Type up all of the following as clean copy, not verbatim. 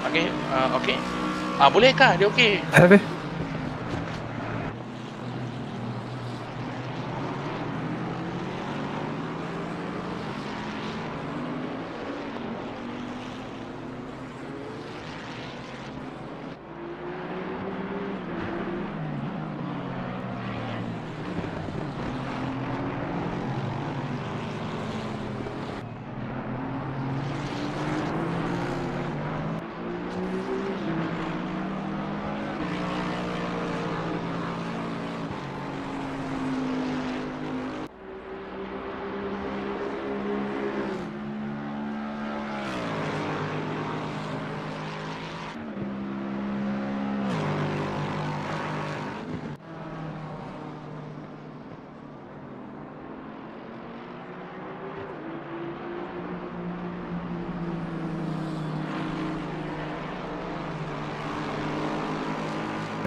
Okey. Bolehkah? Dia okey? Have it?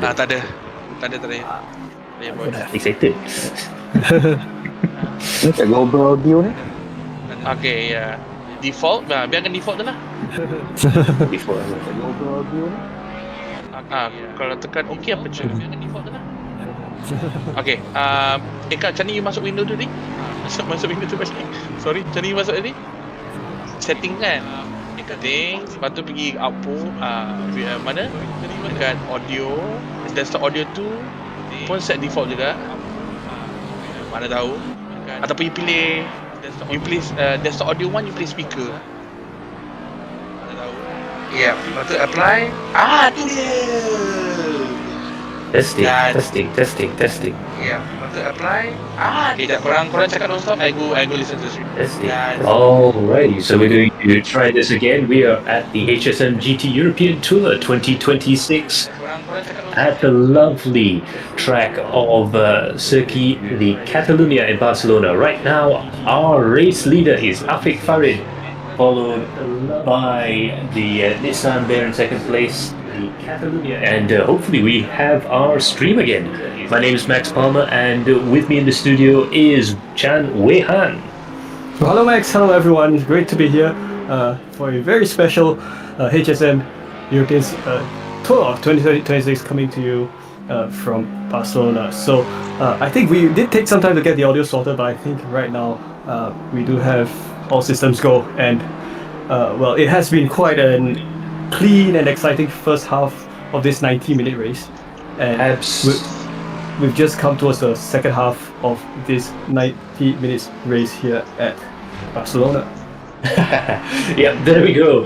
Tak ada. Ya, boy. Excited. Kat global audio ni. Okey, ya. Default, biarkan default je lah. Before. Kat global audio ni. Kalau tekan okey apa je? Biarkan default je lah. Okey, Kak, macam ni you masuk window tu tadi? Masuk window tu balik. Sorry, macam ni you masuk tadi? Setting kan? Setting, lepas tu pergi output, mana? Dekat audio, desktop audio tu pun set default juga. Mana tahu. Ataupun you pilih desktop audio 1, you pilih speaker. Mana tahu. Ya, lepas tu apply. Tu dia. Testing. Ya, lepas tu apply. Okay, korang cakap non-stop, I go listen to the stream. Testing. Alrighty, so we're going to try this again. We are at the Hsm Gt European Tour 2026 at the lovely track of Circuit de Catalunya in Barcelona. Right now, our race leader is Afik Farid, followed by the Nissan there in second place, the Catalunya, and hopefully we have our stream again. My name is Max Palmer, and with me in the studio is Chan Wei Han. Well, hello Max, hello everyone. Great to be here for a very special HSM European Tour of 2026 coming to you from Barcelona. So I think we did take some time to get the audio sorted, but I think right now we do have all systems go, and well, it has been quite a clean and exciting first half of this 90-minute race, and we've just come towards the second half of this 90 minutes race here at Barcelona. Yep, there we go.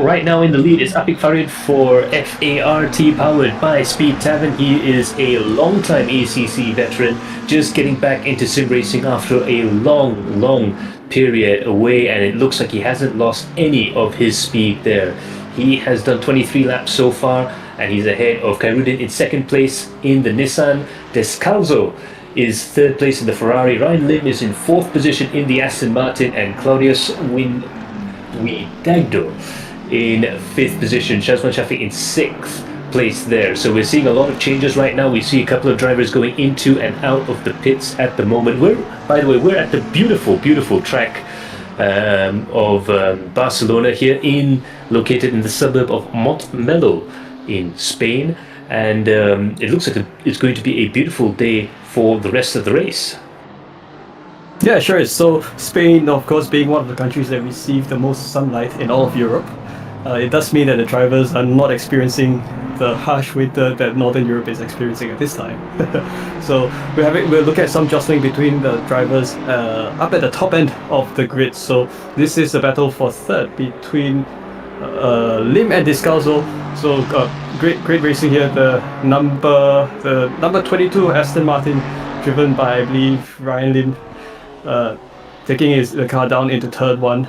Right now in the lead is Afik Farid for FART, powered by Speed Tavern. He is a long-time ACC veteran, just getting back into sim racing after a long period away, and it looks like he hasn't lost any of his speed there. He has done 23 laps so far, and he's ahead of Khairudin in second place in the Nissan. Descalzo is third place in the Ferrari. Ryan Lim is in fourth position in the Aston Martin, and Claudius Widagdo in fifth position. Shazwan Shafiq in sixth place there. So we're seeing a lot of changes right now. We see a couple of drivers going into and out of the pits at the moment. By the way, we're at the beautiful track of Barcelona here, located in the suburb of Montmeló in Spain, and it looks like it's going to be a beautiful day for the rest of the race. Yeah, sure. So Spain, of course, being one of the countries that receive the most sunlight in all of Europe, it does mean that the drivers are not experiencing the harsh winter that Northern Europe is experiencing at this time. So we'll look at some jostling between the drivers up at the top end of the grid. So this is a battle for third between Lim and Descalzo. So great racing here. The number 22 Aston Martin, driven by, I believe, Ryan Lim, taking the car down into third one.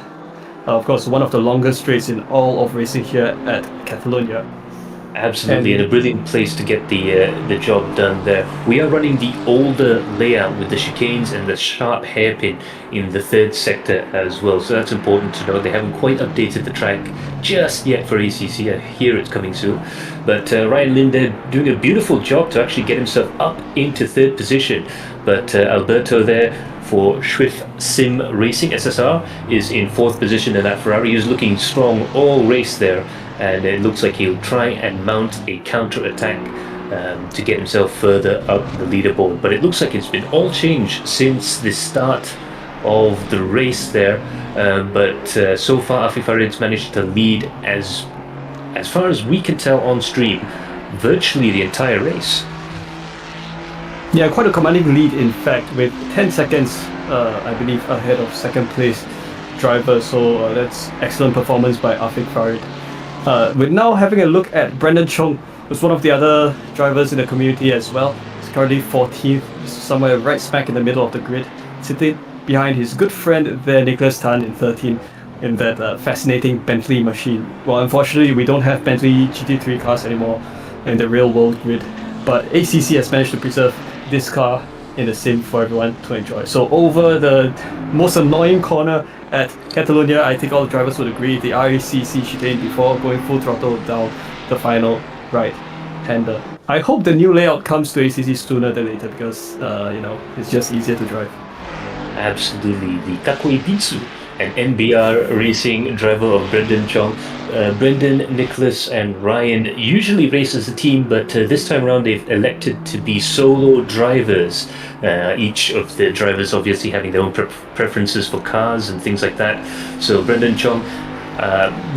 Of course, one of the longest straights in all of racing here at Catalonia. Absolutely, and a brilliant place to get the job done there. We are running the older layout with the chicanes and the sharp hairpin in the third sector as well, so that's important to know. They haven't quite updated the track just yet for ACC. I hear it's coming soon. But Ryan Lin there doing a beautiful job to actually get himself up into third position. But Alberto there for Swift Sim Racing SSR is in fourth position in that Ferrari. He's looking strong all race there, and it looks like he'll try and mount a counter-attack to get himself further up the leaderboard. But it looks like it's been all changed since the start of the race there. But so far, Afif Farid's managed to lead as far as we can tell on stream, virtually the entire race. Yeah, quite a commanding lead, in fact, with 10 seconds, I believe, ahead of second place driver. So that's excellent performance by Afif Farid. We're now having a look at Brendan Chong, who's one of the other drivers in the community as well. He's currently 14th, somewhere right smack in the middle of the grid, sitting behind his good friend there, Nicholas Tan, in 13th, in that fascinating Bentley machine. Well, unfortunately, we don't have Bentley GT3 cars anymore in the real world grid, but ACC has managed to preserve this car in the sim for everyone to enjoy. So over the most annoying corner at Catalonia, I think all the drivers would agree, the RACC chicane before going full throttle down the final right-hander. I hope the new layout comes to ACC sooner than later because, it's just easier to drive. Absolutely. The Kakoi Bitsu, an NBR racing driver of Brendan Chong. Brendan, Nicholas and Ryan usually race as a team, but this time around they've elected to be solo drivers. Each of the drivers obviously having their own preferences for cars and things like that. So Brendan Chong,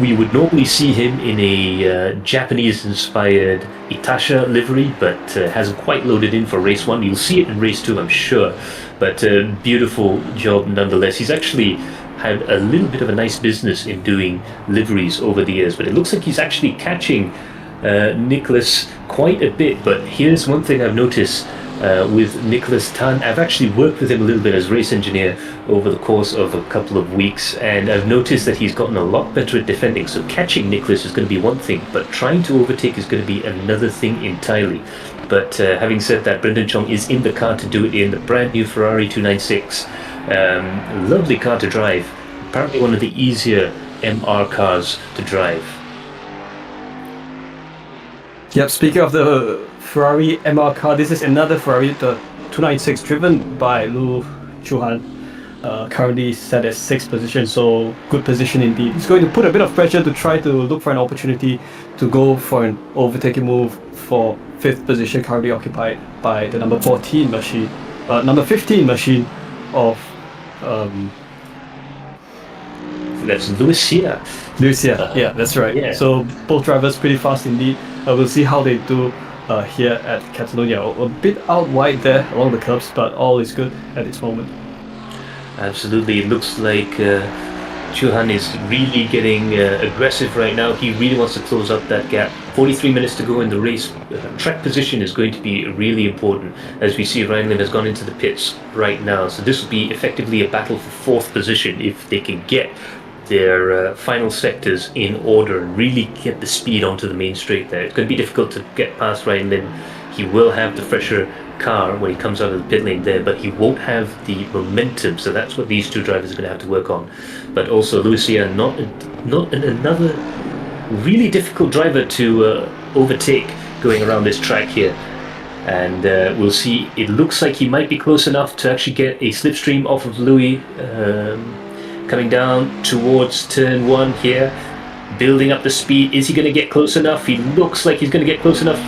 we would normally see him in a Japanese-inspired Itasha livery, but hasn't quite loaded in for race 1. You'll see it in race 2, I'm sure. But beautiful job nonetheless. He's actually had a little bit of a nice business in doing liveries over the years, but it looks like he's actually catching Nicholas quite a bit. But here's one thing I've noticed with Nicholas Tan. I've actually worked with him a little bit as race engineer over the course of a couple of weeks, and I've noticed that he's gotten a lot better at defending. So catching Nicholas is going to be one thing, but trying to overtake is going to be another thing entirely. But having said that, Brendan Chong is in the car to do it in the brand new Ferrari 296. Lovely car to drive. Apparently one of the easier MR cars to drive. Yep, speaking of the Ferrari MR car, this is another Ferrari, the 296, driven by Lu Chuhan. Currently set at 6th position, so good position indeed. He's going to put a bit of pressure to try to look for an opportunity to go for an overtaking move for 5th position, currently occupied by the number 14 machine, number 15 machine of that's Lucia. Lucia, yeah, that's right. Yeah. So both drivers pretty fast indeed. We'll see how they do here at Catalonia. A bit out wide there along the curbs, but all is good at this moment. Absolutely. It looks like Chuhan is really getting aggressive right now. He really wants to close up that gap. 43 minutes to go in the race. Track position is going to be really important. As we see, Ryan Lim has gone into the pits right now. So this will be effectively a battle for 4th position if they can get their final sectors in order and really get the speed onto the main straight there. It's going to be difficult to get past Ryan Lim. He will have the fresher car when he comes out of the pit lane there, but he won't have the momentum. So that's what these two drivers are going to have to work on. But also Lucia, not another really difficult driver to overtake going around this track here. And we'll see, it looks like he might be close enough to actually get a slipstream off of Louis, coming down towards turn 1 here, building up the speed. Is he going to get close enough? He looks like he's going to get close enough,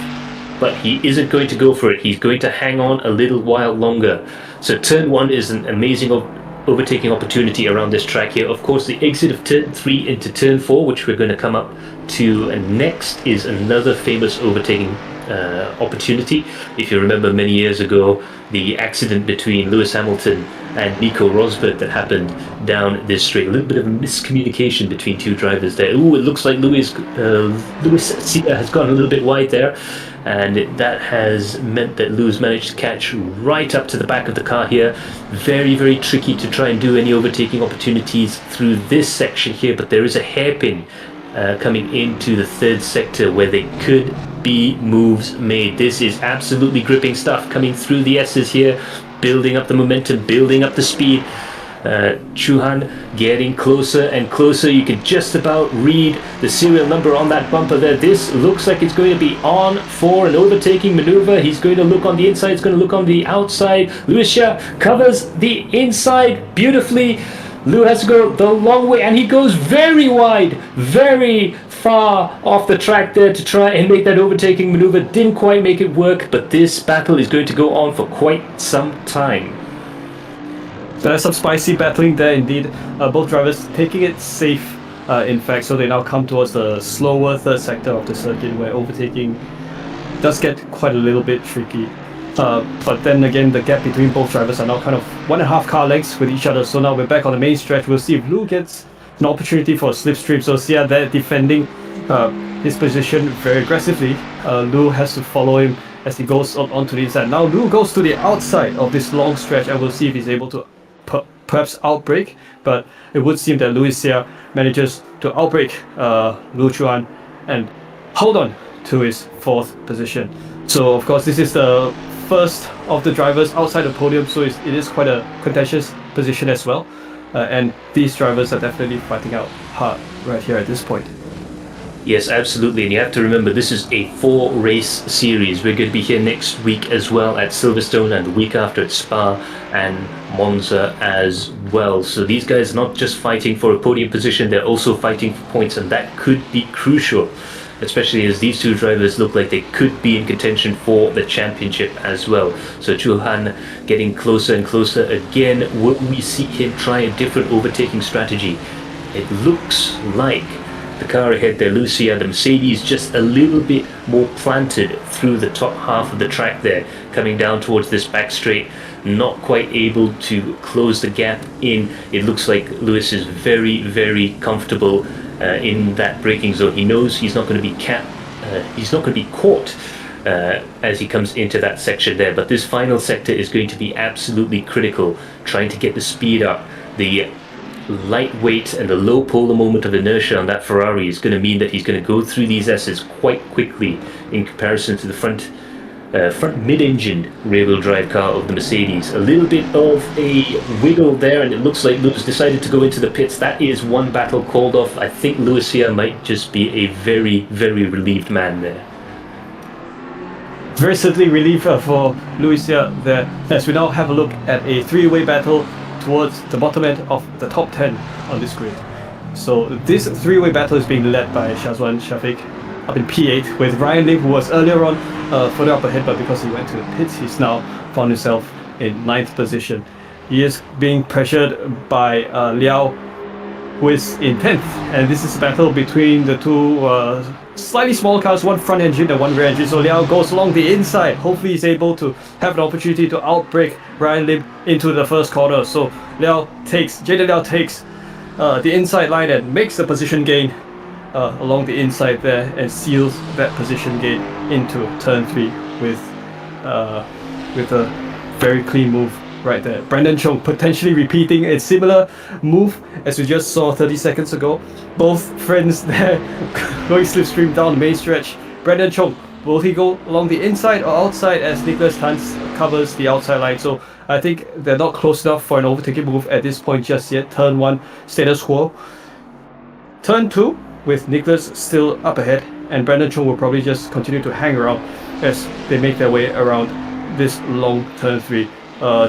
but he isn't going to go for it. He's going to hang on a little while longer. So turn 1 is an amazing overtaking opportunity around this track here. Of course, the exit of turn 3 into turn 4, which we're going to come up to, and next is another famous overtaking opportunity. If you remember many years ago, the accident between Lewis Hamilton and Nico Rosberg that happened down this straight. A little bit of a miscommunication between two drivers there. Ooh, it looks like Lewis has gone a little bit wide there, and that has meant that Lewis managed to catch right up to the back of the car here. Very, very tricky to try and do any overtaking opportunities through this section here, but there is a hairpin coming into the 3rd sector where there could be moves made. This is absolutely gripping stuff coming through the S's here, building up the momentum, building up the speed. Chuhan getting closer and closer. You can just about read the serial number on that bumper there. This looks like it's going to be on for an overtaking maneuver. He's going to look on the inside, he's going to look on the outside. Lucia covers the inside beautifully. Lou has to go the long way, and he goes very wide, very far off the track there to try and make that overtaking maneuver. Didn't quite make it work, but this battle is going to go on for quite some time. There's some spicy battling there indeed. Both drivers taking it safe, in fact, so they now come towards the slower third sector of the circuit where overtaking does get quite a little bit tricky. But then again, the gap between both drivers are now kind of 1.5 car lengths with each other. So now we're back on the main stretch. We'll see if Lou gets an opportunity for a slipstream. So Sia there defending his position very aggressively. Lou has to follow him as he goes onto the inside. Now Lou goes to the outside of this long stretch, and we'll see if he's able to perhaps outbrake. But it would seem that Louis Sia manages to outbrake Lu Chuan and hold on to his 4th position. So of course this is the first of the drivers outside the podium, so it is quite a contentious position as well. And these drivers are definitely fighting out hard right here at this point. Yes, absolutely, and you have to remember this is a 4-race series. We're going to be here next week as well at Silverstone, and the week after at Spa and Monza as well. So these guys are not just fighting for a podium position, they're also fighting for points, and that could be crucial, especially as these two drivers look like they could be in contention for the championship as well. So Chu Han getting closer and closer again. Will we see him try a different overtaking strategy? It looks like the car ahead there, Lucia, the Mercedes, just a little bit more planted through the top half of the track there, coming down towards this back straight, not quite able to close the gap in. It looks like Lewis is very, very comfortable in that braking zone. He knows he's not going to be caught as he comes into that section there. But this final sector is going to be absolutely critical, trying to get the speed up. The lightweight and the low polar moment of inertia on that Ferrari is going to mean that he's going to go through these S's quite quickly in comparison to the front mid-engined rear-wheel drive car of the Mercedes. A little bit of a wiggle there, and it looks like Lewis decided to go into the pits. That is one battle called off. I think Lewis here might just be a very, very relieved man there. Very certainly relief for Lewis here there, as we now have a look at a 3-way battle towards the bottom end of the top 10 on this grid. So this 3-way battle is being led by Shazwan Shafiq up in P8, with Ryan Lim, who was earlier on further up ahead, but because he went to the pits, he's now found himself in 9th position. He is being pressured by Liao, who is in 10th, and this is a battle between the two slightly smaller cars, one front engine and one rear engine. So Liao goes along the inside. Hopefully he's able to have an opportunity to outbrake Ryan Lim into the first corner. So Jaden Liao takes the inside line and makes the position gain along the inside there, and seals that position gain into turn 3 with a very clean move right there. Brandon Chong potentially repeating a similar move as we just saw 30 seconds ago. Both friends there going slipstream down the main stretch. Brandon Chong, will he go along the inside or outside as Nicholas Tan covers the outside line? So I think they're not close enough for an overtaking move at this point just yet. Turn 1, status quo. Turn 2, with Nicholas still up ahead, and Brandon Chong will probably just continue to hang around as they make their way around this long turn 3.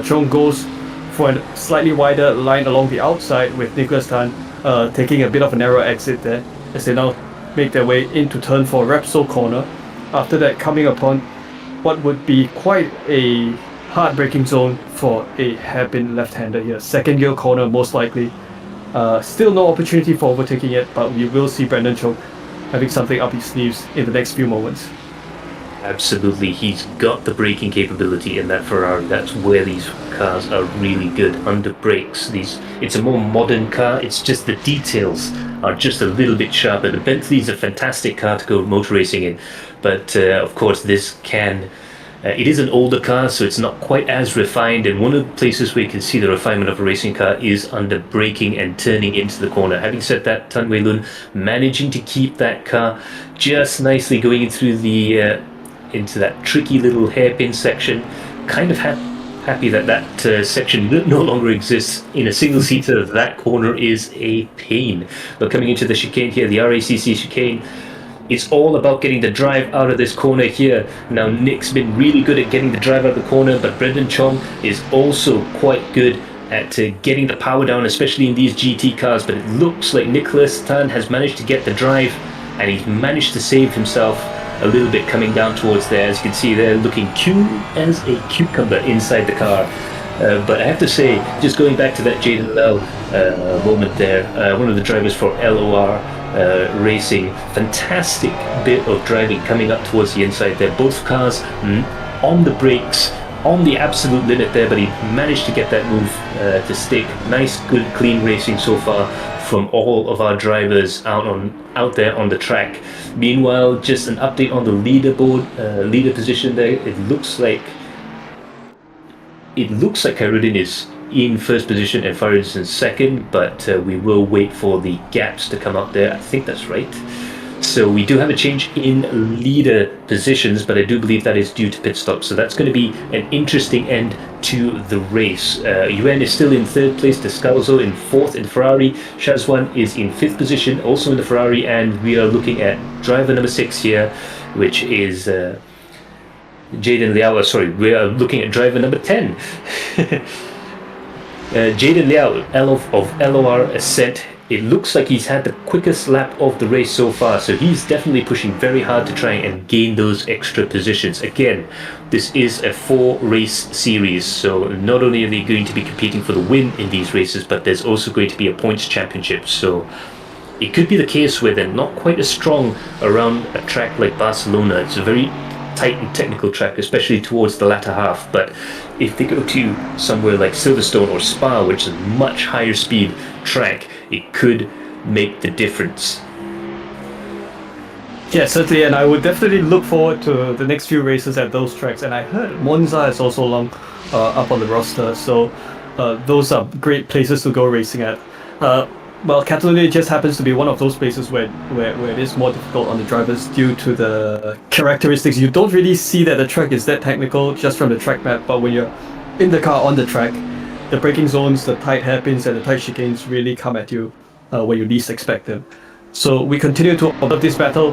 Chong goes for a slightly wider line along the outside, with Nicholas Tan taking a bit of a narrow exit there as they now make their way into turn 4, Repsol corner. After that, coming upon what would be quite a hard braking zone for a hairpin left-hander here. Second gear corner most likely. Still no opportunity for overtaking yet, but we will see Brandon Chong having something up his sleeves in the next few moments. Absolutely, he's got the braking capability in that Ferrari. That's where these cars are really good, under brakes. It's a more modern car, it's just the details are just a little bit sharper. The Bentley is a fantastic car to go motor racing in, but of course this it is an older car, so it's not quite as refined, and one of the places where you can see the refinement of a racing car is under braking and turning into the corner. Having said that, Tan Wei Lun managing to keep that car just nicely going through into that tricky little hairpin section. Kind of happy that section no longer exists. In a single seater, that corner is a pain. But coming into the chicane here, the RACC chicane, it's all about getting the drive out of this corner here. Now Nick's been really good at getting the drive out of the corner, but Brendan Chong is also quite good at getting the power down, especially in these GT cars. But it looks like Nicholas Tan has managed to get the drive and he's managed to save himself a little bit coming down towards there. As you can see, they're looking cute as a cucumber inside the car. But I have to say, just going back to that Jaden Lau moment there, one of the drivers for LOR Racing, fantastic bit of driving coming up towards the inside there. Both cars on the brakes, on the absolute limit there, but he managed to get that move to stick. Nice, good, clean racing so far from all of our drivers out there on the track. Meanwhile, just an update on the leaderboard, leader position there. It looks like Khairuddin is in first position and Farid is in second, but we will wait for the gaps to come up there. I think that's right. So we do have a change in leader positions, but I do believe that is due to pit stop. So that's going to be an interesting end to the race. Yuen is still in third place, Descalzo in fourth in Ferrari, Shazwan is in fifth position, also in the Ferrari, and we are looking at driver number 6 here, which is Jaden Liao. Sorry, we are looking at driver number 10. Jaden Liao of LOR Ascent. It looks like he's had the quickest lap of the race so far, so he's definitely pushing very hard to try and gain those extra positions. Again, this is a 4-race series, so not only are they going to be competing for the win in these races, but there's also going to be a points championship. So it could be the case where they're not quite as strong around a track like Barcelona. It's a very tight and technical track, especially towards the latter half, but if they go to somewhere like Silverstone or Spa, which is a much higher speed track, it could make the difference. Yeah, certainly, and I would definitely look forward to the next few races at those tracks. And I heard Monza is also up on the roster, so those are great places to go racing at. Well, Catalonia just happens to be one of those places where it is more difficult on the drivers due to the characteristics. You don't really see that the track is that technical just from the track map, but when you're in the car on the track, the braking zones, the tight hairpins and the tight chicanes really come at you when you least expect them. So we continue to observe this battle.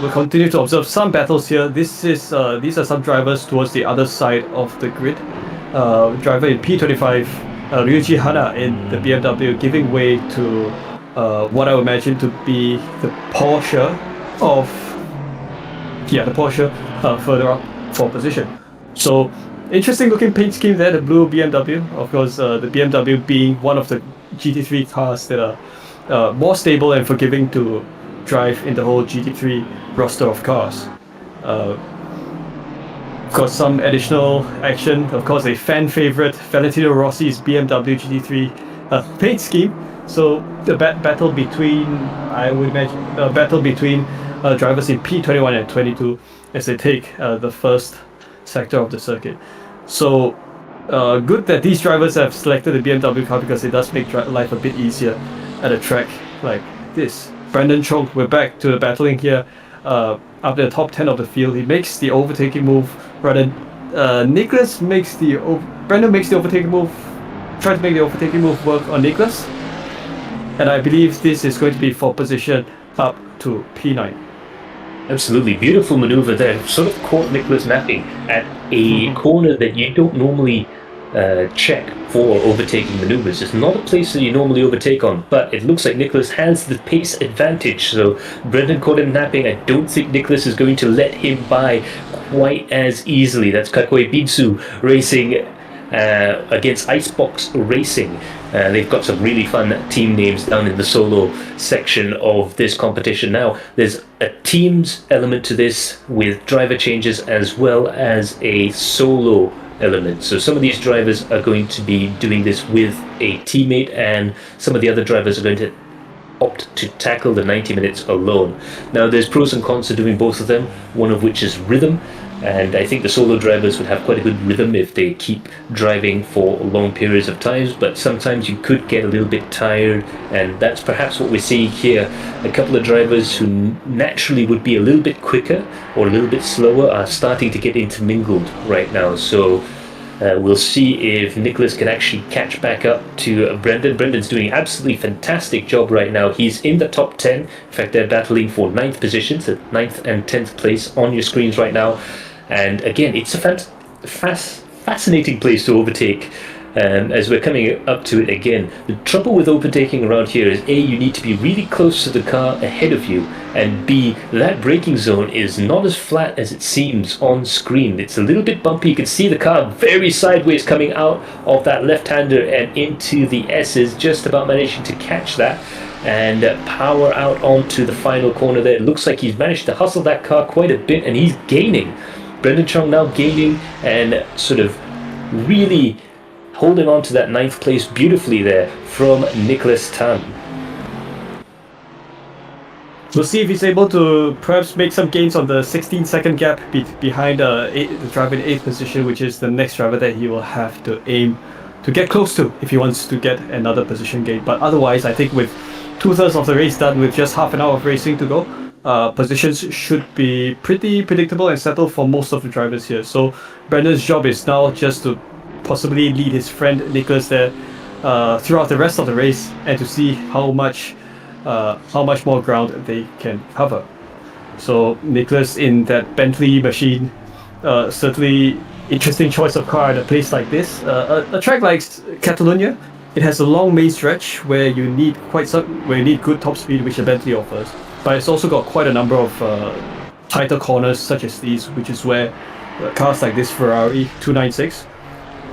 We continue to observe some battles here. These are some drivers towards the other side of the grid. Driver in P25, Ryuji Hana in the BMW, giving way to what I would imagine to be the Porsche further up for position. So interesting looking paint scheme there, the blue BMW. Of course, the BMW being one of the GT3 cars that are more stable and forgiving to drive in the whole GT3 roster of cars. Of course, some additional action. Of course, a fan favorite, Valentino Rossi's BMW GT3 paint scheme. So the battle between, I would imagine, drivers in P21 and 22 as they take the first sector of the circuit. So good that these drivers have selected the BMW car because it does make life a bit easier at a track like this. Brandon Chong, we're back to the battling here. Up the top 10 of the field, he makes the overtaking move. Rather, Brandon makes the overtaking move. Try to make the overtaking move work on Nicholas. And I believe this is going to be for position up to P9. Absolutely beautiful maneuver there. Sort of caught Nicholas napping at a corner that you don't normally check for overtaking maneuvers. It's not a place that you normally overtake on, but it looks like Nicholas has the pace advantage. So Brendan caught him napping. I don't think Nicholas is going to let him by quite as easily. That's Kakoi Bitsu racing against Icebox Racing. They've got some really fun team names down in the solo section of this competition. Now, there's a teams element to this with driver changes as well as a solo element. So some of these drivers are going to be doing this with a teammate, and some of the other drivers are going to opt to tackle the 90 minutes alone. Now, there's pros and cons to doing both of them, one of which is rhythm. And I think the solo drivers would have quite a good rhythm if they keep driving for long periods of time, but sometimes you could get a little bit tired, and that's perhaps what we're seeing here. A couple of drivers who naturally would be a little bit quicker or a little bit slower are starting to get intermingled right now. So we'll see if Nicholas can actually catch back up to Brendan. Brendan's doing an absolutely fantastic job right now. He's in the top 10. In fact, they're battling for 9th positions, at 9th and 10th place on your screens right now. And again, it's a fascinating place to overtake as we're coming up to it again. The trouble with overtaking around here is A, you need to be really close to the car ahead of you, and B, that braking zone is not as flat as it seems on screen. It's a little bit bumpy. You can see the car very sideways coming out of that left-hander and into the S's, just about managing to catch that and power out onto the final corner there. It looks like he's managed to hustle that car quite a bit, and he's gaining. Brendan Chong now gaining and sort of really holding on to that 9th place beautifully there from Nicholas Tan. We'll see if he's able to perhaps make some gains on the 16-second gap behind the driver in 8th position, which is the next driver that he will have to aim to get close to if he wants to get another position gain. But otherwise, I think with 2/3 of the race done, with just half an hour of racing to go, positions should be pretty predictable and settled for most of the drivers here. So Brendan's job is now just to possibly lead his friend Nicholas there throughout the rest of the race, and to see how much more ground they can cover. So Nicholas in that Bentley machine, certainly interesting choice of car at a place like this. A track like Catalonia, it has a long main stretch where you need good top speed, which the Bentley offers. But it's also got quite a number of tighter corners such as these, which is where cars like this Ferrari 296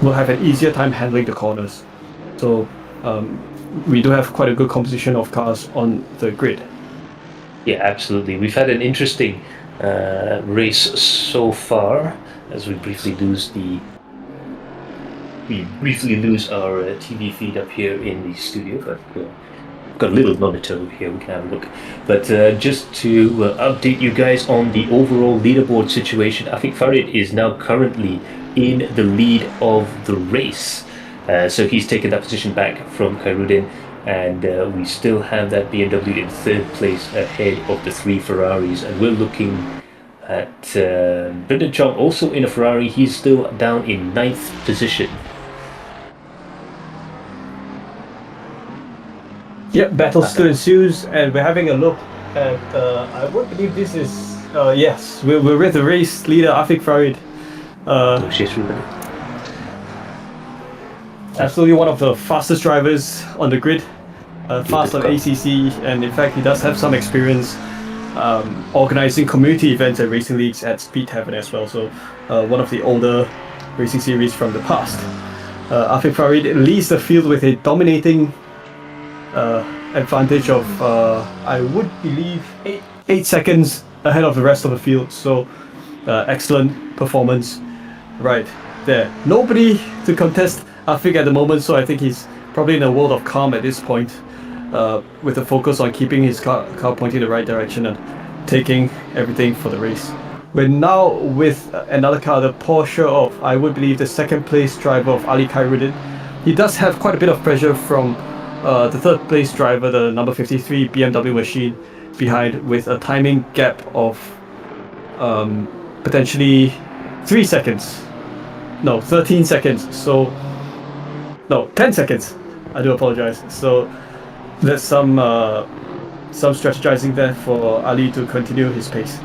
will have an easier time handling the corners. So we do have quite a good composition of cars on the grid. Yeah, absolutely. We've had an interesting race so far, as we briefly lose our TV feed up here in the studio, but got a little monitor over here, we can have a look. But just to update you guys on the overall leaderboard situation, Afik Farid is now currently in the lead of the race. So he's taken that position back from Khairuddin, and we still have that BMW in 3rd place ahead of the 3 Ferraris, and we're looking at Brendan Chong also in a Ferrari. He's still down in 9th position. Yep, battle still ensues, and we're having a look at, I would believe this is, yes, we're with the race leader, Afik Farid. Absolutely one of the fastest drivers on the grid, fast on ACC, and in fact he does have some experience organizing community events and racing leagues at Speed Tavern as well, so one of the older racing series from the past. Afik Farid leads the field with a dominating advantage of, I would believe, 8 seconds ahead of the rest of the field, so excellent performance right there. Nobody to contest Afik at the moment, so I think he's probably in a world of calm at this point, with a focus on keeping his car pointing in the right direction and taking everything for the race. We're now with another car, the Porsche of, I would believe, the 2nd place driver of Ali Khairuddin. He does have quite a bit of pressure from the 3rd place driver, the number 53 BMW machine behind, with a timing gap of potentially 13 seconds. So no, 10 seconds. I do apologize. So there's some strategizing there for Ali to continue his pace.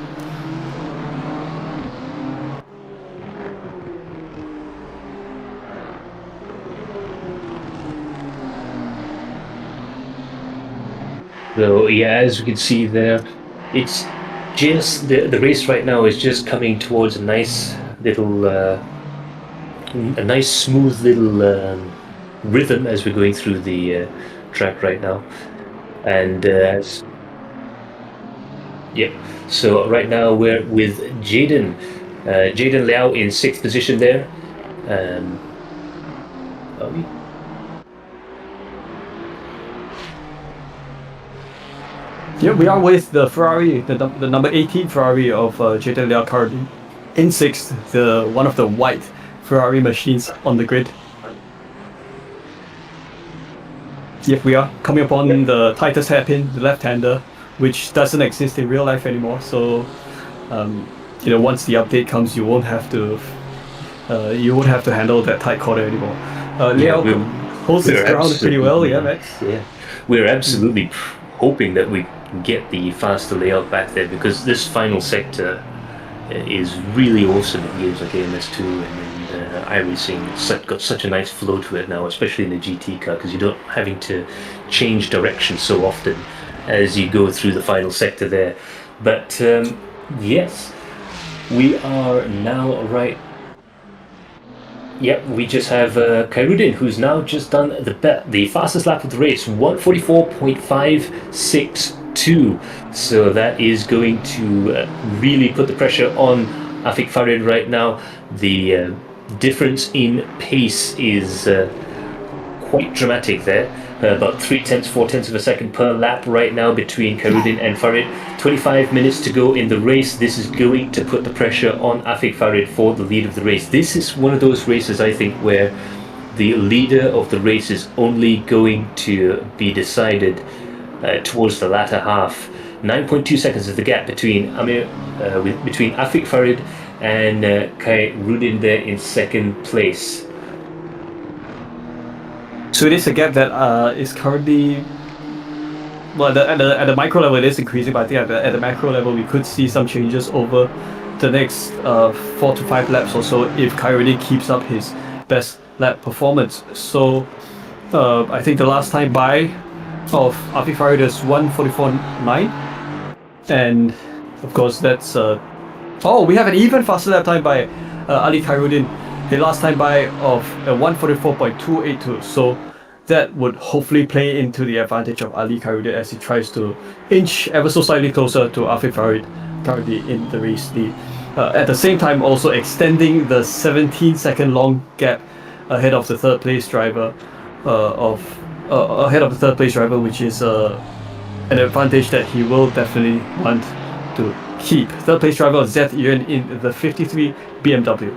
So yeah, as you can see there, it's just the race right now is just coming towards a nice little, smooth little rhythm as we're going through the track right now, and yep. So right now we're with Jaden Liao in 6th position there. Yeah, we are with the Ferrari, the number 18 Ferrari of Jaden Liao currently in 6th, one of the white Ferrari machines on the grid. Yep, we are coming upon the tightest hairpin, the left-hander, which doesn't exist in real life anymore. So, once the update comes, you won't have to handle that tight corner anymore. Liao holds his ground pretty well, yeah, Max. Yeah, we're absolutely hoping that we get the faster layout back there, because this final sector is really awesome in games like AMS2 and iRacing. It's got such a nice flow to it now, especially in the GT car, because you don't having to change direction so often as you go through the final sector there. But yes, we are now right. Yep, we just have Khairuddin, who's now just done the fastest lap of the race, 1:44.562. So that is going to really put the pressure on Afiq Farid right now. The difference in pace is quite dramatic there. About 0.3, 0.4 of a second per lap right now between Khairuddin and Farid. 25 minutes to go in the race. This is going to put the pressure on Afiq Farid for the lead of the race. This is one of those races, I think, where the leader of the race is only going to be decided towards the latter half. 9.2 seconds is the gap between between Afiq Farid and Khairuddin there in second place. So it is a gap that is currently, well, at the micro level it is increasing, but I think at the macro level we could see some changes over the next 4 to 5 laps or so if Khairuddin keeps up his best lap performance. So I think the last time by of Afiq Farid is 1:44.9, and of course that's we have an even faster lap time by Ali Khairuddin. The last time by of 1:44.282, so that would hopefully play into the advantage of Ali Khairuddin as he tries to inch ever so slightly closer to Afiq Farid currently in the race lead. At the same time, also extending the 17-second long gap ahead of the third place driver, which is an advantage that he will definitely want to keep. Third place driver Zed Yuan in the 53 BMW.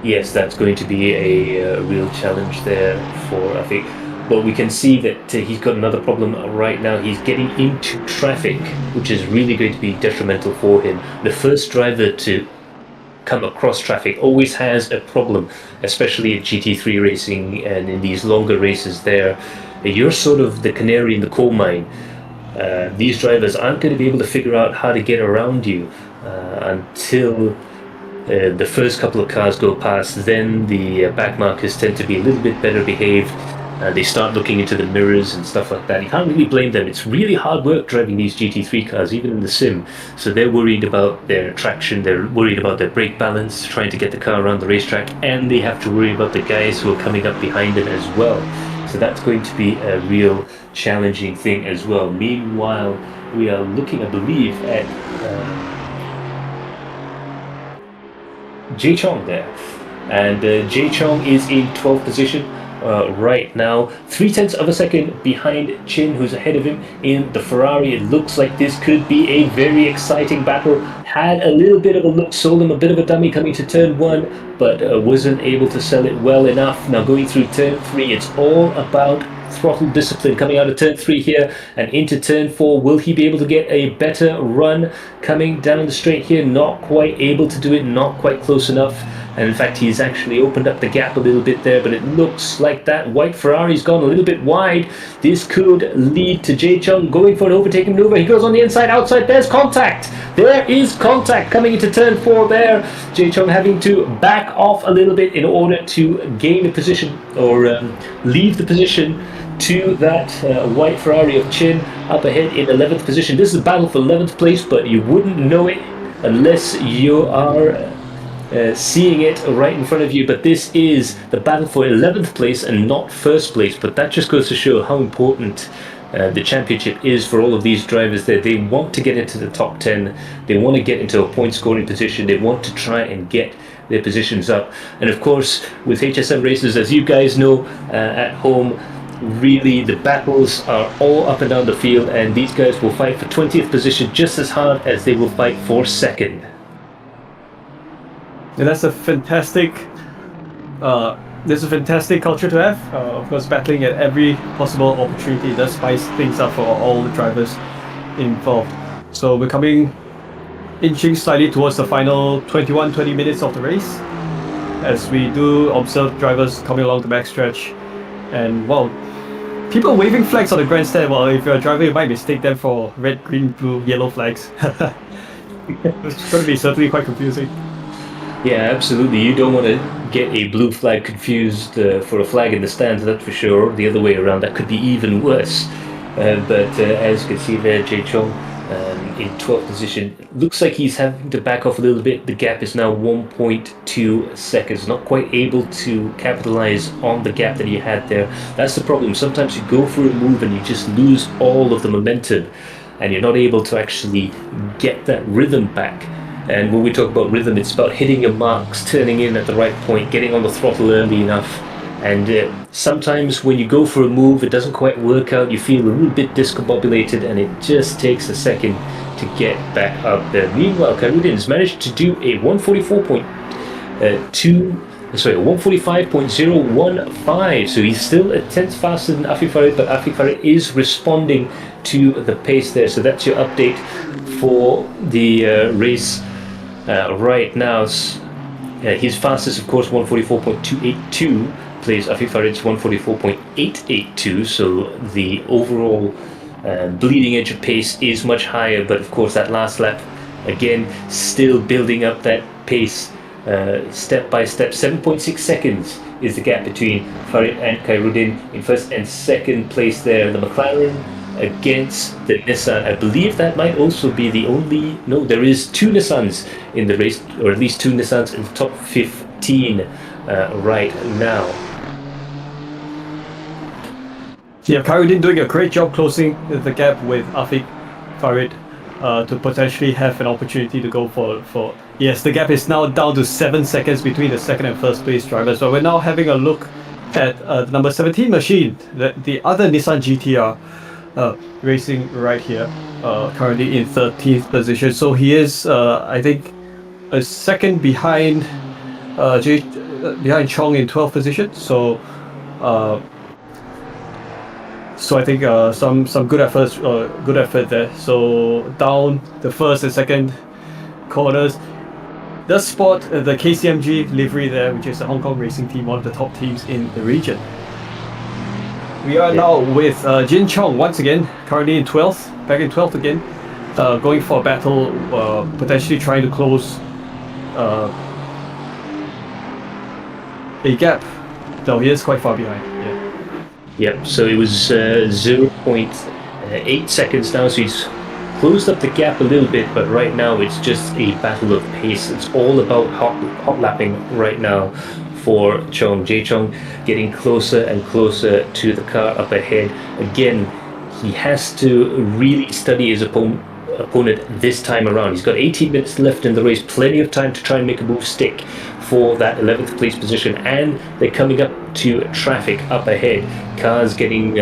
Yes, that's going to be a real challenge there for Afiq. But we can see that he's got another problem right now. He's getting into traffic, which is really going to be detrimental for him. The first driver to come across traffic always has a problem, especially at GT3 racing and in these longer races there. You're sort of the canary in the coal mine. These drivers aren't going to be able to figure out how to get around you until the first couple of cars go past. Then the backmarkers tend to be a little bit better behaved. They start looking into the mirrors and stuff like that. You can't really blame them. It's really hard work driving these GT3 cars, even in the sim. So they're worried about their traction, they're worried about their brake balance, trying to get the car around the racetrack, and they have to worry about the guys who are coming up behind them as well. So that's going to be a real challenging thing as well. Meanwhile, we are looking, I believe, at Jae Chong there. And Jae Chong is in 12th position right now. 0.3 of a second behind Chin, who's ahead of him in the Ferrari. It looks like this could be a very exciting battle. Had a little bit of a look, sold him a bit of a dummy coming to turn 1, but wasn't able to sell it well enough. Now going through turn 3, it's all about throttle discipline. Coming out of turn 3 here and into turn 4, will he be able to get a better run coming down the straight here? Not quite able to do it, not quite close enough. And in fact, he's actually opened up the gap a little bit there, but it looks like that white Ferrari's gone a little bit wide. This could lead to Jae Chung going for an overtaking maneuver. He goes on the inside, outside. There's contact. There is contact coming into turn 4 there. Jae Chung having to back off a little bit in order to gain a position or leave the position to that white Ferrari of Chin up ahead in 11th position. This is a battle for 11th place, but you wouldn't know it unless you are seeing it right in front of you. But this is the battle for 11th place and not first place. But that just goes to show how important the championship is for all of these drivers there. They want to get into the top 10. They want to get into a point scoring position. They want to try and get their positions up. And of course, with HSM races, as you guys know at home, really the battles are all up and down the field, and these guys will fight for 20th position just as hard as they will fight for second. And that's a fantastic culture to have. Of course, battling at every possible opportunity does spice things up for all the drivers involved. So we're inching slightly towards the final 20 minutes of the race, as we do observe drivers coming along the backstretch. And well, people waving flags on the grandstand. Well, if you're a driver, you might mistake them for red, green, blue, yellow flags. It's going to be certainly quite confusing. Yeah, absolutely. You don't want to get a blue flag confused for a flag in the stands, that's for sure. Or the other way around, that could be even worse. But as you can see there, Jay Chong in 12th position. Looks like he's having to back off a little bit. The gap is now 1.2 seconds. Not quite able to capitalize on the gap that he had there. That's the problem. Sometimes you go for a move and you just lose all of the momentum, and you're not able to actually get that rhythm back. And when we talk about rhythm, it's about hitting your marks, turning in at the right point, getting on the throttle early enough. And sometimes when you go for a move, it doesn't quite work out. You feel a little bit discombobulated, and it just takes a second to get back up there. Meanwhile, Karudin has managed to do a 145.015. So he's still a tenth faster than Afif Farid, but Afif Farid is responding to the pace there. So that's your update for the race right now. His fastest, of course, 144.282. Plays Afif Farid's 144.882. So the overall bleeding edge of pace is much higher, but of course that last lap, again, still building up that pace step by step. 7.6 seconds is the gap between Farid and Khairuddin in first and second place there. The McLaren against the Nissan. I believe that might also be the only... No, there is two Nissans in the race, or at least two Nissans in the top 15 right now. Yeah, Khairuddin doing a great job closing the gap with Afif Farid to potentially have an opportunity to go for. Yes, the gap is now down to 7 seconds between the second and first place drivers. But we're now having a look at the number 17 machine, the other Nissan GTR racing right here, currently in 13th position. So he is, I think, a second behind behind Chong in 12th position. So I think some good effort there. So down the first and second corners. Does spot the KCMG livery there, which is the Hong Kong racing team, one of the top teams in the region. We are now with Jin Chong once again, currently in 12th, back in 12th again, going for a battle, potentially trying to close a gap. No, he is quite far behind. Yeah. Yep, so it was 0.8 seconds now, so he's closed up the gap a little bit, but right now it's just a battle of pace. It's all about hot lapping right now for Chong. Jay Chong getting closer and closer to the car up ahead. Again, he has to really study his opponent this time around. He's got 18 minutes left in the race, plenty of time to try and make a move stick for that 11th place position, and they're coming up to traffic up ahead. Cars getting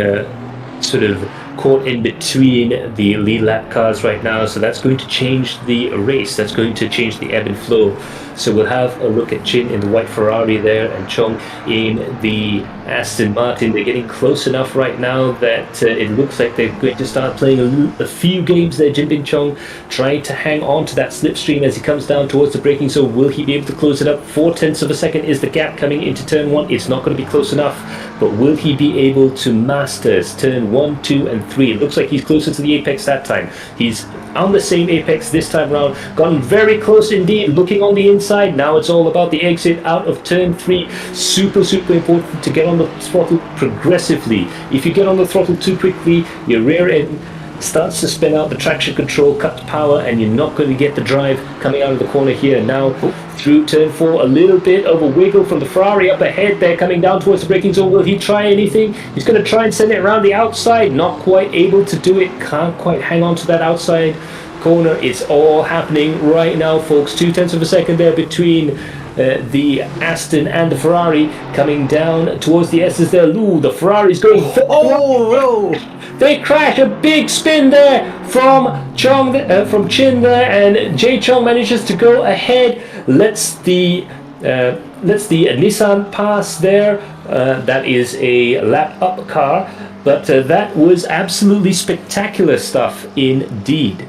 sort of caught in between the lead lap cars right now, so that's going to change the race. That's going to change the ebb and flow. So we'll have a look at Chin in the white Ferrari there and Chong in the Aston Martin. They're getting close enough right now that it looks like they're going to start playing a few games there. Jinbin Chong trying to hang on to that slipstream as he comes down towards the braking zone. Will he be able to close it up? 0.4 of a second is the gap coming into turn 1. It's not going to be close enough, but will he be able to master turn 1, 2 and 3? It looks like he's closer to the apex that time. He's on the same apex this time around, gotten very close indeed, looking on the inside. Now it's all about the exit out of turn 3. Super important to get on the throttle progressively. If you get on the throttle too quickly, your rear end starts to spin out, the traction control cuts power, and you're not going to get the drive coming out of the corner here. Now through turn 4, a little bit of a wiggle from the Ferrari up ahead there, coming down towards the braking zone. Will he try anything? He's going to try and send it around the outside. Not quite able to do it. Can't quite hang on to that outside corner. It's all happening right now, folks. 0.2 of a second there between the Aston and the Ferrari, coming down towards the S's there. Ooh, the Ferrari's going... Oh! They crash, a big spin there from Chong, from Chin there, and Jay Chong manages to go ahead. Lets the Nissan pass there. That is a lap up car, but that was absolutely spectacular stuff indeed.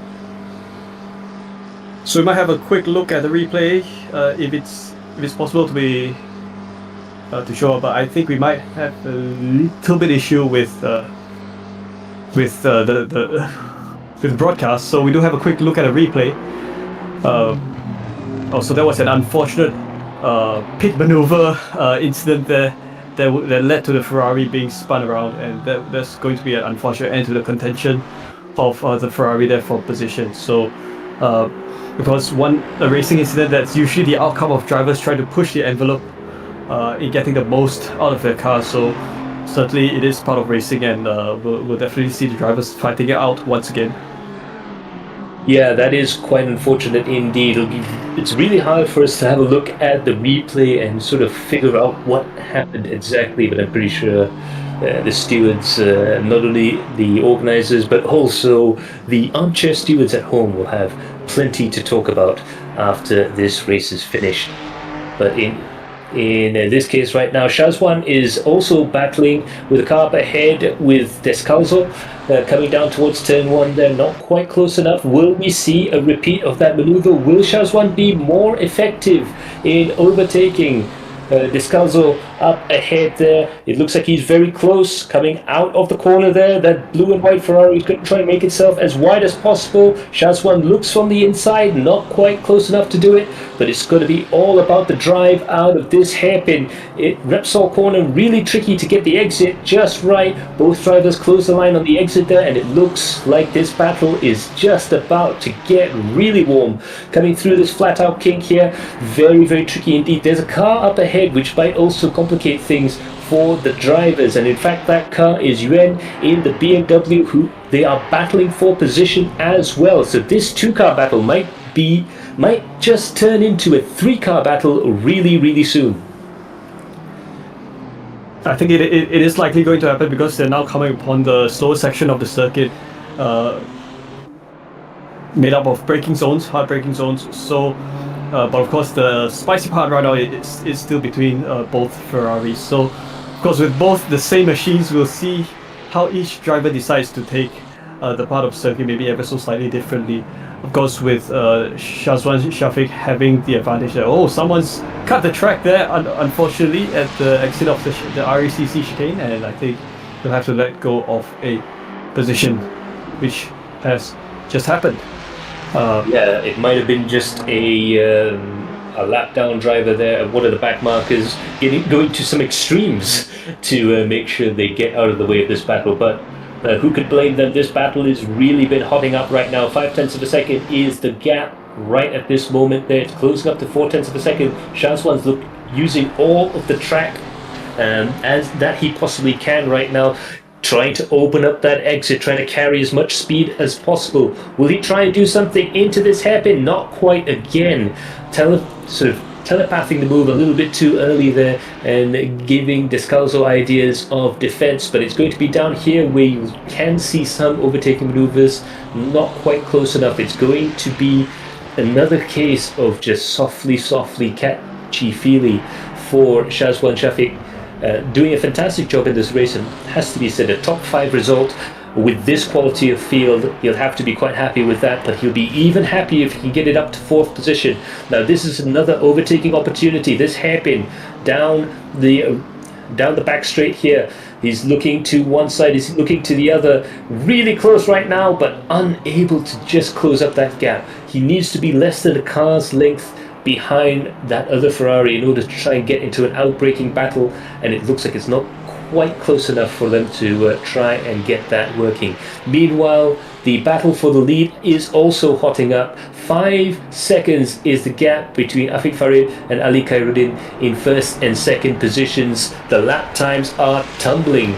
So we might have a quick look at the replay, if it's possible to be to show up. But I think we might have a little bit issue with the broadcast. So we do have a quick look at a replay Also, there was an unfortunate pit maneuver incident there that led to the Ferrari being spun around, and that's going to be an unfortunate end to the contention of the Ferrari there for position. So, because a racing incident that's usually the outcome of drivers trying to push the envelope in getting the most out of their car. So, certainly it is part of racing, and we'll definitely see the drivers fighting it out once again. Yeah, that is quite unfortunate indeed. It's really hard for us to have a look at the replay and sort of figure out what happened exactly, but I'm pretty sure the stewards, not only the organisers, but also the armchair stewards at home will have plenty to talk about after this race is finished. But in this case right now, Shazwan is also battling with a car up ahead with Descalzo. Coming down towards turn 1, they're not quite close enough. Will we see a repeat of that maneuver? Will Shazwan be more effective in overtaking Descalzo up ahead there? It looks like he's very close, coming out of the corner there. That blue and white Ferrari is going to try and make itself as wide as possible. Shazwan looks from the inside, not quite close enough to do it, but it's going to be all about the drive out of this hairpin. Repsol corner, really tricky to get the exit just right. Both drivers close the line on the exit there, and it looks like this battle is just about to get really warm. Coming through this flat out kink here, very, very tricky indeed. There's a car up ahead which might also complicate things for the drivers, and in fact that car is Yuan in the BMW, who they are battling for position as well. So this 2-car battle might just turn into a 3-car battle really, really soon. I think it is likely going to happen because they're now coming upon the slower section of the circuit, made up of braking zones, hard braking zones. So, but of course the spicy part right now is still between both Ferraris. So, of course, with both the same machines, we'll see how each driver decides to take the part of circuit maybe ever so slightly differently. Of course, with Shazwan Shafiq having the advantage that, someone's cut the track there, unfortunately, at the exit of the RACC chicane, and I think he'll have to let go of a position, which has just happened. Yeah, it might have been just a lap down driver there, one of the back markers, going to some extremes to make sure they get out of the way of this battle, but who could blame them? This battle has really been hotting up right now. 0.5 of a second is the gap right at this moment there. It's closing up to 0.4 of a second. Shazwan's using all of the track as that he possibly can right now, trying to open up that exit, trying to carry as much speed as possible. Will he try and do something into this hairpin? Not quite again. Telepathing the move a little bit too early there and giving Descalzo ideas of defense, but it's going to be down here where you can see some overtaking maneuvers, not quite close enough. It's going to be another case of just softly catchy-feely for Shazwan Shafiq, doing a fantastic job in this race, and has to be said, a top 5 result with this quality of field. He'll have to be quite happy with that, but he'll be even happier if he can get it up to 4th position. Now this is another overtaking opportunity. This hairpin down the back straight here. He's looking to one side, he's looking to the other, really close right now, but unable to just close up that gap. He needs to be less than a car's length behind that other Ferrari in order to try and get into an outbraking battle, and it looks like it's not quite close enough for them to try and get that working. Meanwhile, the battle for the lead is also hotting up. 5 seconds is the gap between Afiq Farid and Ali Khairuddin in 1st and 2nd positions. The lap times are tumbling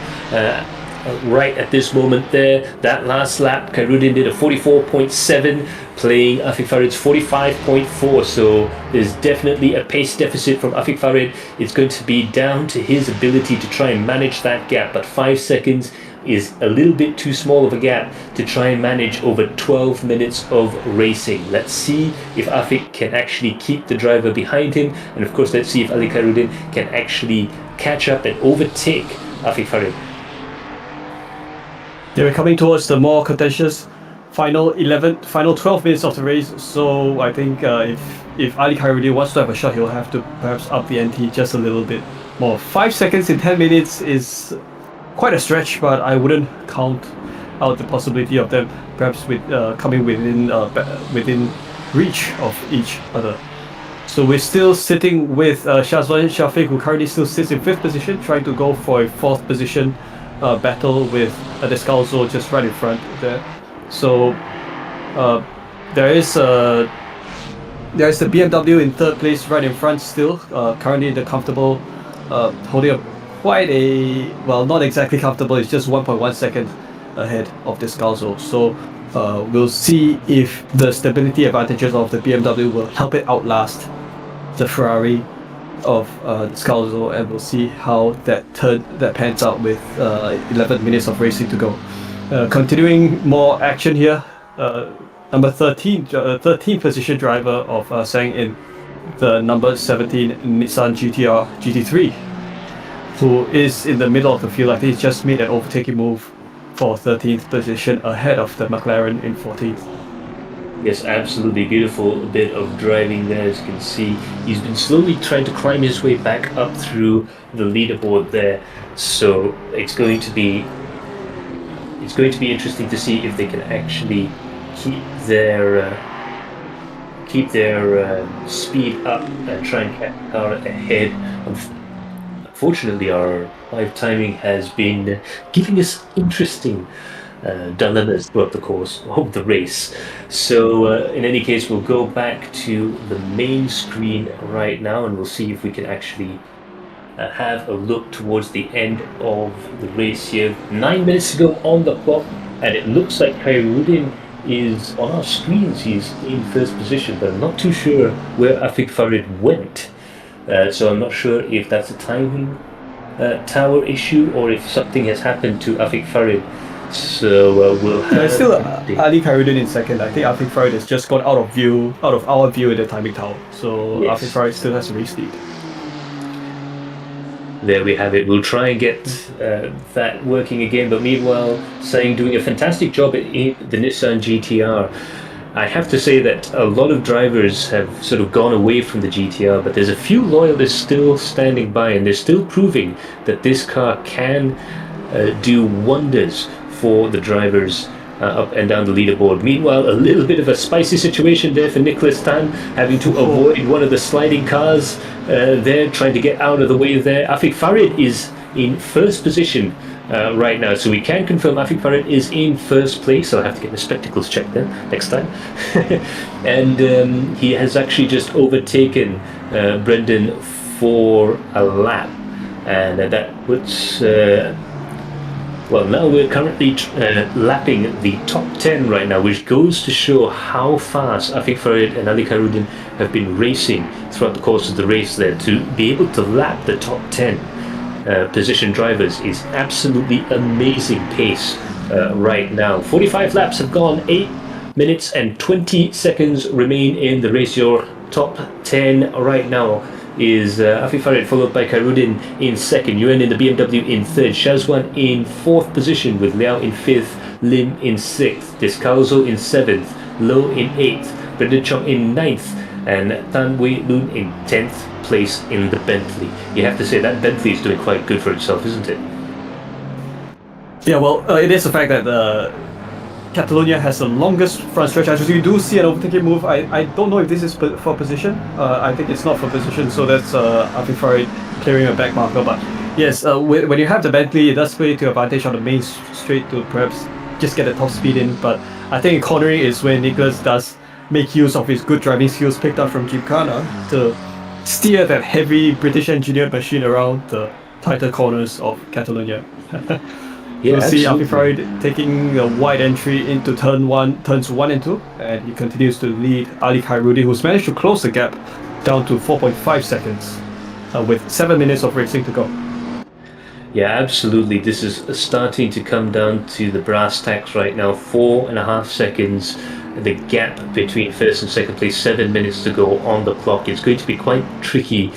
right at this moment there. That last lap, Khairuddin did a 44.7, playing Afiq Farid's 45.4, so there's definitely a pace deficit from Afiq Farid. It's going to be down to his ability to try and manage that gap, but 5 seconds is a little bit too small of a gap to try and manage over 12 minutes of racing. Let's see if Afiq can actually keep the driver behind him, and of course let's see if Ali Khairuddin can actually catch up and overtake Afiq Farid. Yeah, we're coming towards the more contentious final 12 minutes of the race, so I think if Ali Khairuddin wants to have a shot, he'll have to perhaps up the ante just a little bit more. 5 seconds in 10 minutes is quite a stretch, but I wouldn't count out the possibility of them perhaps with coming within reach of each other. So we're still sitting with Shazwan Shafiq, who currently still sits in 5th position, trying to go for a 4th position battle with Descalzo just right in front there. So there's the BMW in 3rd place right in front still, currently in the comfortable, holding up quite a, well, not exactly comfortable, it's just 1.1 second ahead of Descalzo. So we'll see if the stability advantages of the BMW will help it outlast the Ferrari of Descalzo, and we'll see how that pans out with 11 minutes of racing to go. Continuing more action here, number 13th position driver of Sang in the number 17 Nissan GTR GT3, who is in the middle of the field. I think he's just made an overtaking move for 13th position ahead of the McLaren in 14th. Yes, absolutely beautiful bit of driving there. As you can see, he's been slowly trying to climb his way back up through the leaderboard there. So it's going to be interesting to see if they can actually keep their speed up and try and catch the car ahead. Unfortunately, our live timing has been giving us interesting dilemmas throughout the course of the race. So in any case, we'll go back to the main screen right now, and we'll see if we can actually have a look towards the end of the race here. 9 minutes to go on the clock, and it looks like Khairuddin is on our screens. He's in 1st position, but I'm not too sure where Afiq Farid went. So I'm not sure if that's a timing tower issue or if something has happened to Afiq Farid. So we'll have... There's still Ali Khairuddin in 2nd. I think Afiq Farid has just gone out of our view in the timing tower. So yes. Afiq Farid still has a race lead. There we have it. We'll try and get that working again. But meanwhile, Sang doing a fantastic job in the Nissan GTR. I have to say that a lot of drivers have sort of gone away from the GTR, but there's a few loyalists still standing by, and they're still proving that this car can do wonders for the drivers up and down the leaderboard. Meanwhile, a little bit of a spicy situation there for Nicholas Tan, having to avoid one of the sliding cars there, trying to get out of the way there. Afiq Farid is in 1st position right now, so we can confirm Afiq Farid is in 1st place. I'll have to get my spectacles checked then next time. And he has actually just overtaken Brendan for a lap, and that puts well, now we're currently lapping the top 10 right now, which goes to show how fast Afiq Farid and Ali Khairuddin have been racing throughout the course of the race there. To be able to lap the top 10 position drivers is absolutely amazing pace right now. 45 laps have gone, 8 minutes and 20 seconds remain in the race. Your top 10 right now is Afiq Farid, followed by Khairuddin in 2nd, Yuan in the BMW in 3rd, Shazwan in 4th position with Liao in 5th, Lim in 6th, Descalzo in 7th, Low in 8th, Brendan Chong in 9th, and Tan Wei Lun in 10th place in the Bentley. You have to say that Bentley is doing quite good for itself, isn't it? Yeah, well, it is the fact that Catalonia has the longest front stretch. As you do see an overtaking move, I don't know if this is for position. I think it's not for position, so that's Afiq Farid clearing a back marker. But yes, when you have the Bentley, it does play to your advantage on the main straight to perhaps just get the top speed in. But I think cornering is where Nicholas does make use of his good driving skills picked up from Gymkhana to steer that heavy British engineered machine around the tighter corners of Catalonia. Yeah, we'll see Afiq Farid taking a wide entry into turns 1 and 2, and he continues to lead Ali Khairuddin, who's managed to close the gap down to 4.5 seconds with 7 minutes of racing to go. Yeah, absolutely. This is starting to come down to the brass tacks right now. 4.5 seconds. The gap between 1st and 2nd place, 7 minutes to go on the clock. It's going to be quite tricky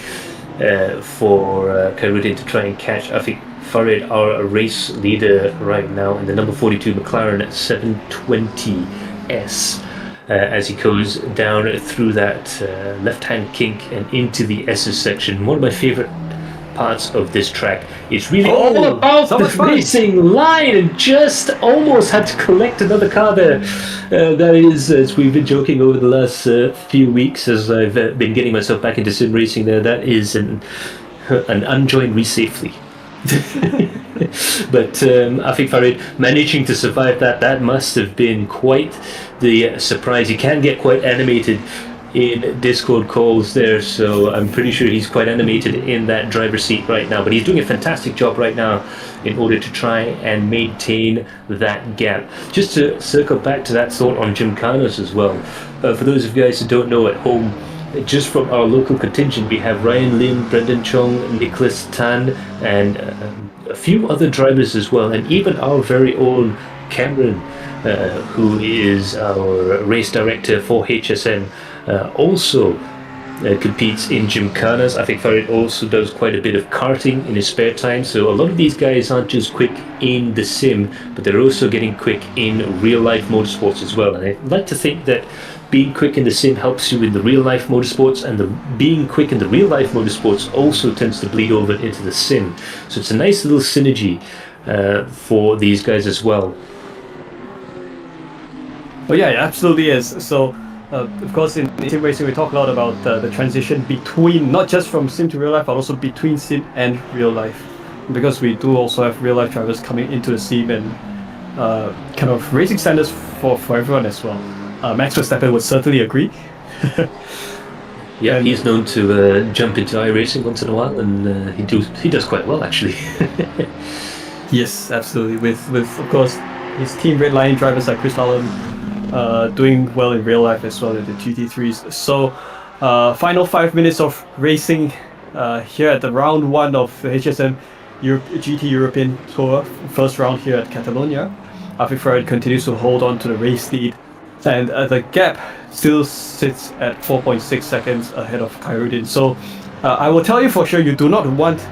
for Khairuddin to try and catch Afiq Farid, our race leader right now, in the number 42 McLaren at 720S, as he goes down through that left-hand kink and into the S's section. One of my favourite parts of this track. It's really Oh, all about so the much fun. racing line, and just almost had to collect another car there. That is, as we've been joking over the last few weeks, as I've been getting myself back into sim racing there, that is an unjoined resafely. But I think Farid managing to survive that must have been quite the surprise. He can get quite animated in Discord calls there, so I'm pretty sure he's quite animated in that driver's seat right now, but he's doing a fantastic job right now in order to try and maintain that gap. Just to circle back to that thought on Gymkhanas as well, for those of you guys who don't know at home, just from our local contingent, we have Ryan Lim, Brendan Chong, Nicholas Tan, and a few other drivers as well, and even our very own Cameron, who is our race director for HSM, also competes in Gymkhanas. I think Farid also does quite a bit of karting in his spare time, so a lot of these guys aren't just quick in the sim, but they're also getting quick in real life motorsports as well. And I'd like to think that being quick in the sim helps you in the real life motorsports, and being quick in the real life motorsports also tends to bleed over into the sim. So it's a nice little synergy for these guys as well. Oh yeah, it absolutely is. So, of course, in sim racing, we talk a lot about the transition between, not just from sim to real life, but also between sim and real life. Because we do also have real life drivers coming into the sim and kind of racing standards for everyone as well. Max Verstappen would certainly agree. Yeah, he's known to jump into iRacing once in a while, and he does quite well actually. Yes, absolutely. With of course his team Red Lion drivers like Chris Allen doing well in real life as well in the GT3s. So final 5 minutes of racing here at the round 1 of the HSM GT European Tour, first round here at Catalonia. Afik Farid continues to hold on to the race lead, and the gap still sits at 4.6 seconds ahead of Khairuddin. So I will tell you for sure, you do not want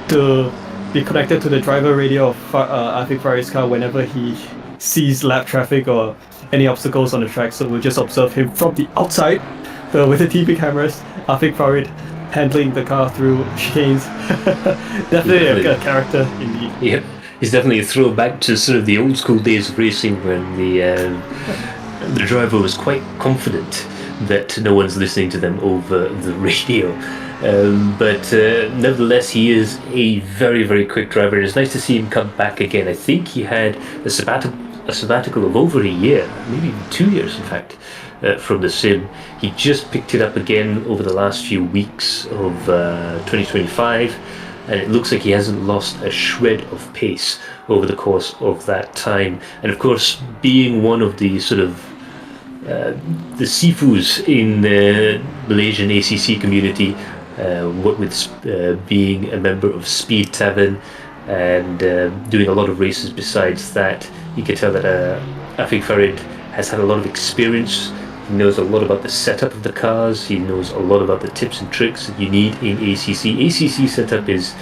to be connected to the driver radio of Afik Farid's car whenever he sees lap traffic or any obstacles on the track. So we'll just observe him from the outside with the TV cameras. Afik Farid handling the car through chicanes. Definitely a character indeed. Yep, he's definitely a throwback to sort of the old school days of racing when the driver was quite confident that no one's listening to them over the radio. But nevertheless, he is a very, very quick driver. It's nice to see him come back again. I think he had a sabbatical of over a year, maybe even 2 years, in fact, from the sim. He just picked it up again over the last few weeks of 2025, and it looks like he hasn't lost a shred of pace over the course of that time. And of course, being one of the sort of the Sifus in the Malaysian ACC community, what with being a member of Speed Tavern and doing a lot of races besides that, you can tell that Afik Farid has had a lot of experience. He knows a lot about the setup of the cars. He knows a lot about the tips and tricks that you need in ACC. ACC setup is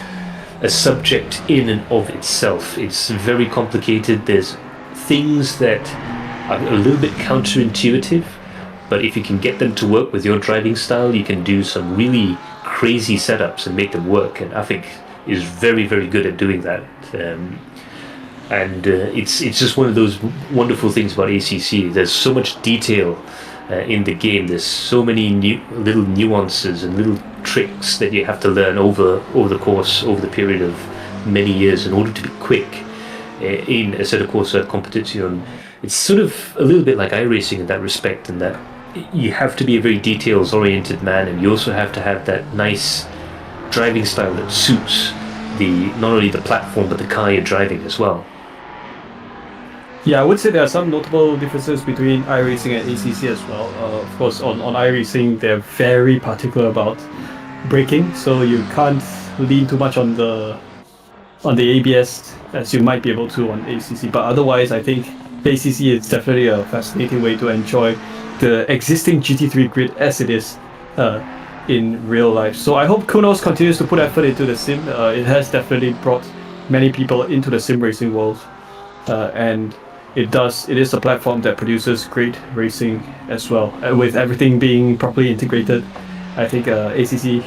a subject in and of itself. It's very complicated. There's things that are a little bit counterintuitive, but if you can get them to work with your driving style, you can do some really crazy setups and make them work. And Afik is very, very good at doing that. And it's just one of those wonderful things about ACC. There's so much detail in the game. There's so many little nuances and little tricks that you have to learn over the period of many years in order to be quick in a set of course competition. It's sort of a little bit like iRacing in that respect, in that you have to be a very details-oriented man, and you also have to have that nice driving style that suits not only the platform but the car you're driving as well. Yeah, I would say there are some notable differences between iRacing and ACC as well. Of course, on iRacing, they're very particular about braking, so you can't lean too much on the ABS as you might be able to on ACC. But otherwise, I think ACC is definitely a fascinating way to enjoy the existing GT3 grid as it is in real life. So I hope Kunos continues to put effort into the sim. It has definitely brought many people into the sim racing world, and it is a platform that produces great racing as well. With everything being properly integrated, I think ACC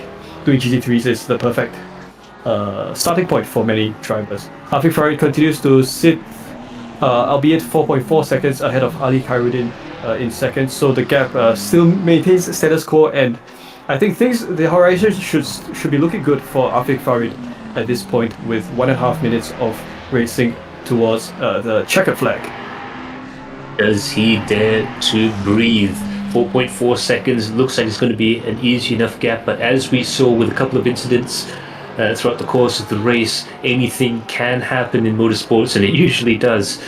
doing GT3s is the perfect starting point for many drivers. Afik Farid continues to sit, albeit 4.4 seconds ahead of Ali Khairuddin in second, so the gap still maintains status quo, and I think the horizon should be looking good for Afik Farid at this point, with 1.5 minutes of racing towards the checkered flag. Does he dare to breathe? 4.4 seconds looks like it's going to be an easy enough gap, but as we saw with a couple of incidents throughout the course of the race, anything can happen in motorsports, and it usually does.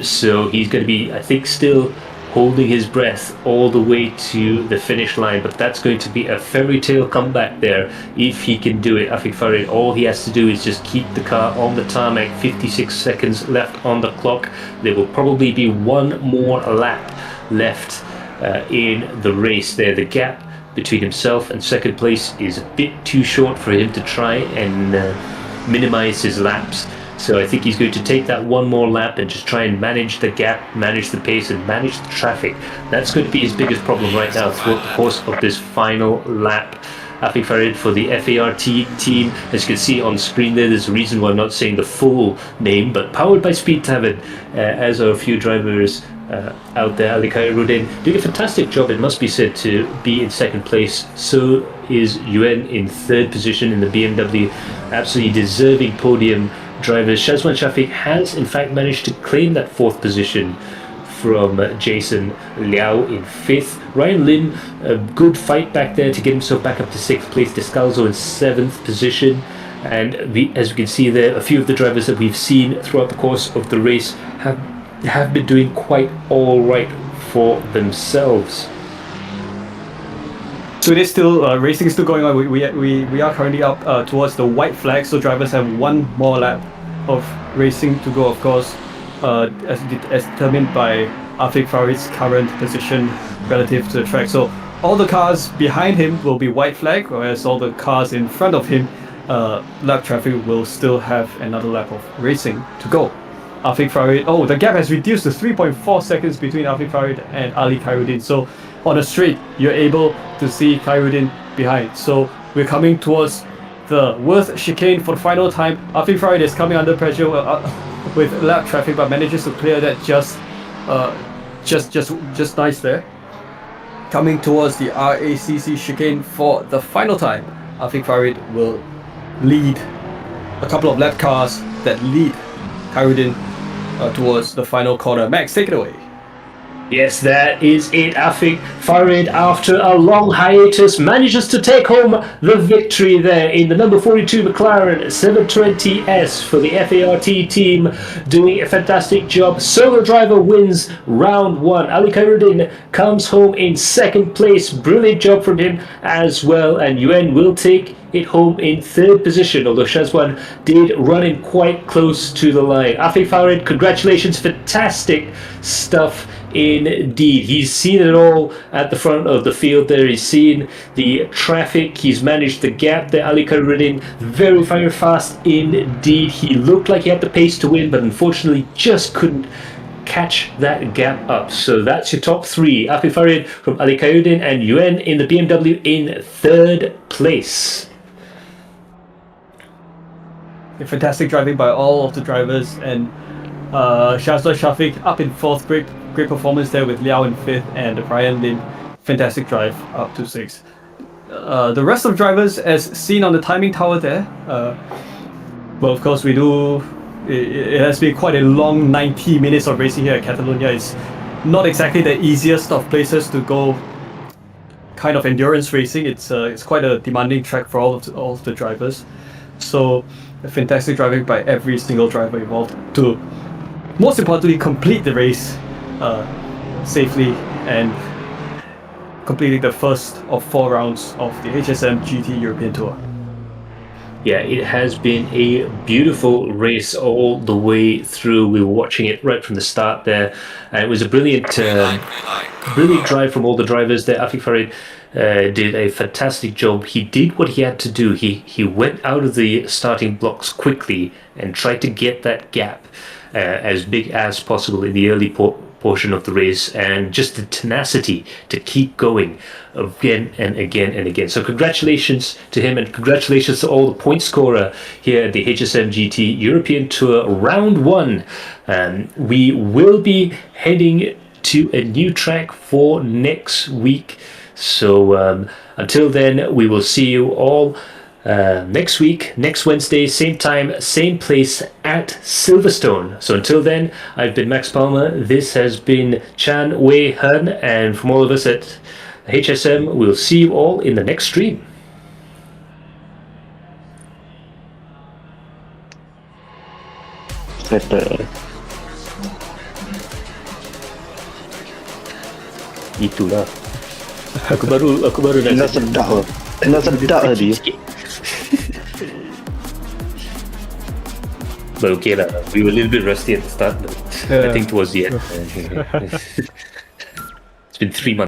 So he's going to be, I think, still holding his breath all the way to the finish line, but that's going to be a fairy tale comeback there if he can do it. Afik Farid, all he has to do is just keep the car on the tarmac. 56 seconds left on the clock. There will probably be one more lap left in the race there. The gap between himself and second place is a bit too short for him to try and minimize his laps. So I think he's going to take that one more lap and just try and manage the gap, manage the pace, and manage the traffic. That's going to be his biggest problem right now throughout the course of this final lap. Afik Farid for the FART team. As you can see on screen there's a reason why I'm not saying the full name, but powered by Speed Tavern, as are a few drivers out there. Ali Khairuddin doing a fantastic job, it must be said, to be in second place. So is Yuan in third position in the BMW. Absolutely deserving podium drivers. Hsm Gt has in fact managed to claim that fourth position from Jason Liao in fifth. Ryan Lim, a good fight back there to get himself back up to sixth place. Descalzo in seventh position. And as we can see there, a few of the drivers that we've seen throughout the course of the race have been doing quite all right for themselves. So it is still racing is still going on. We are currently up towards the white flag, so drivers have one more lap of racing to go, of course, as determined by Afik Farid's current position relative to the track. So all the cars behind him will be white flag, whereas all the cars in front of him, lap traffic, will still have another lap of racing to go. Afik Farid, the gap has reduced to 3.4 seconds between Afik Farid and Ali Khairuddin. So on a straight, you're able to see Khairuddin behind. So we're coming towards the Worth chicane for the final time. Afik Farid is coming under pressure with lap traffic, but manages to clear that just nice there. Coming towards the RACC chicane for the final time, Afik Farid will lead a couple of lap cars that lead Khairuddin towards the final corner. Max, take it away. Yes, that is it. Afik Farid, after a long hiatus, manages to take home the victory there in the number 42 McLaren 720S for the FART team, doing a fantastic job. Solo driver wins round one. Ali Khairuddin comes home in second place. Brilliant job from him as well, and Yuan will take it home in third position, although Shazwan did run in quite close to the line. Afik Farid, congratulations, fantastic stuff indeed. He's seen it all at the front of the field there. He's seen the traffic, he's managed the gap there. Ali Khairuddin, very, very fast indeed. He looked like he had the pace to win, but unfortunately just couldn't catch that gap up. So that's your top three. Afik Farid from Ali Khairuddin and Yuan in the BMW in third place. Fantastic driving by all of the drivers, and Shazwa Shafiq up in fourth. Great performance there with Liao in fifth, and Ryan Lim, fantastic drive up to sixth. The rest of the drivers, as seen on the timing tower there, well, of course, it has been quite a long 90 minutes of racing here at Catalonia. It's not exactly the easiest of places to go kind of endurance racing. It's quite a demanding track for all of the drivers. So fantastic driving by every single driver involved to, most importantly, complete the race safely and completing the first of 4 rounds of the Hsm Gt European Tour. Yeah, it has been a beautiful race all the way through. We were watching it right from the start there, and it was a brilliant drive from all the drivers there. Afik Farid did a fantastic job. He did what he had to do. He went out of the starting blocks quickly and tried to get that gap as big as possible in the early portion of the race, and just the tenacity to keep going again and again and again. So congratulations to him, and congratulations to all the point scorer here at the HSM GT European Tour Round 1. We will be heading to a new track for next week. So until then, we will see you all next week, next Wednesday, same time, same place at Silverstone. So until then, I've been Max Palmer. This has been Chan Wei Hun, and from all of us at HSM, we'll see you all in the next stream. Itulah. Aku baru nak Dah sedap tadi. But okay lah, we were a little bit rusty at the start, but I think towards the end. It's been 3 months.